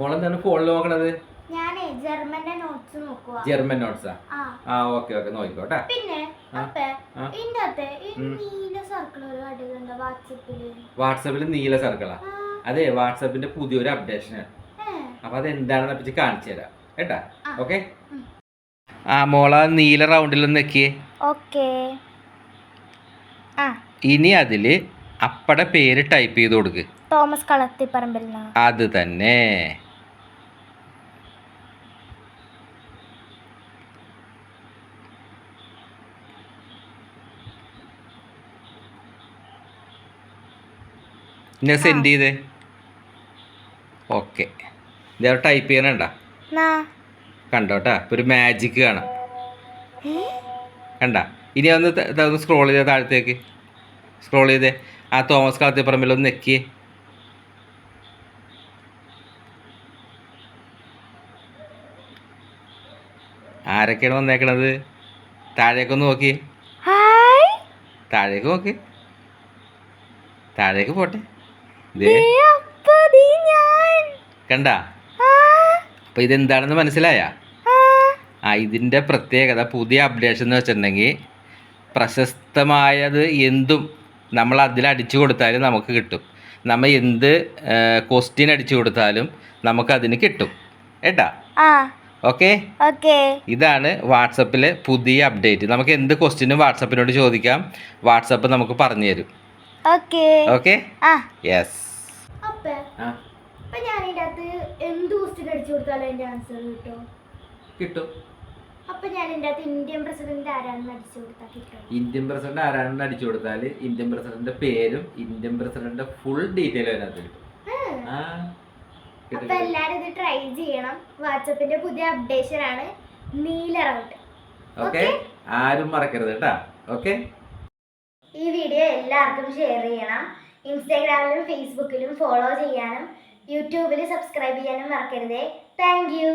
മോളെന്താണ് ഫോണിൽ നോക്കണത്? ഞാനേ ജർമ്മന്റെ നോട്ട്സ് നോക്കുക. ജർമ്മൻ നോട്ട്സാ? ആ ഓക്കെ ഓക്കെ നോക്കിക്കോട്ടെ. പിന്നെ ഇതിന്റെ നീല സർക്കിൾ ഒരു അടികളുണ്ട് വാട്സാപ്പിൽ നീല സർക്കിളാ? അതെ, വാട്സാപ്പിന്റെ പുതിയൊരു അപ്ഡേഷനാണ്. അപ്പൊ അത് എന്താണെന്ന് പറ്റി കാണിച്ചു തരാം കേട്ടാ. ഓക്കെ. ആ മോള നീല റൗണ്ടിൽ നിൽക്കിയേ. ഓക്കെ. ഇനി അതില് അപ്പടെ പേര് ടൈപ്പ് ചെയ്ത് കൊടുക്ക്. തോമസ് കളത്തിപ്പറമ്പിൽ. അത് തന്നെ. ഞാൻ സെൻഡ് ചെയ്തേ. ഓക്കെ. ഇതേ ടൈപ്പ് ചെയ്യണണ്ട കണ്ടോട്ടാ. ഒരു മാജിക് കാണാം കണ്ട. ഇനി ഒന്ന് സ്ക്രോൾ ചെയ്തേ, താഴത്തേക്ക് സ്ക്രോൾ ചെയ്തേ. ആ തോമസ് കളത്തിപ്പറമ്പിൽ ഒന്ന് നെക്കിയേ. ആരൊക്കെയാണ് വന്നേക്കണത്? താഴേക്കൊന്ന് നോക്കി. താഴേക്ക് നോക്കി. താഴേക്ക് പോട്ടെ. കണ്ട. അപ്പൊ ഇതെന്താണെന്ന് മനസ്സിലായ? ഇതിന്റെ പ്രത്യേകത പുതിയ അപ്ഡേഷൻ എന്ന് വെച്ചിട്ടുണ്ടെങ്കിൽ പ്രശസ്തമായത് എന്തും നമ്മൾ അതിൽ അടിച്ചു കൊടുത്താലും നമുക്ക് കിട്ടും. നമ്മൾ എന്ത് ക്വസ്റ്റ്യൻ അടിച്ചു കൊടുത്താലും നമുക്കതിന് കിട്ടും കേട്ടാ. ഓക്കെ. ഇതാണ് വാട്സപ്പിലെ പുതിയ അപ്ഡേറ്റ്. നമുക്ക് എന്ത് ക്വസ്റ്റ്യനും വാട്സപ്പിനോട് ചോദിക്കാം. വാട്സപ്പ് നമുക്ക് പറഞ്ഞു തരും. ഓക്കെ. യെസ്. കിട്ടും. ഇന്ത്യൻ പ്രസിഡന്റ് ആരാണെന്ന് അടിച്ചു കൊടുത്താൽ ഇന്ത്യൻ പ്രസിഡന്റിന്റെ പേരും ഇന്ത്യൻ പ്രസിഡന്റിന്റെ ഫുൾ ഡീറ്റെയിൽ അതിനകത്ത് കിട്ടും. അപ്പൊ എല്ലാരും ഇത് ട്രൈ ചെയ്യണം. വാട്സപ്പിന്റെ പുതിയ അപ്ഡേഷൻ ആണ് നീല റൗണ്ട്. ഓക്കെ. ആരും മറക്കരുത് കേട്ടാ. ഓക്കെ. ഈ വീഡിയോ എല്ലാവർക്കും ഷെയർ ചെയ്യണം. ഇൻസ്റ്റാഗ്രാമിലും ഫേസ്ബുക്കിലും ഫോളോ ചെയ്യാനും യൂട്യൂബിൽ സബ്സ്ക്രൈബ് ചെയ്യാനും മറക്കരുതേ. Thank you.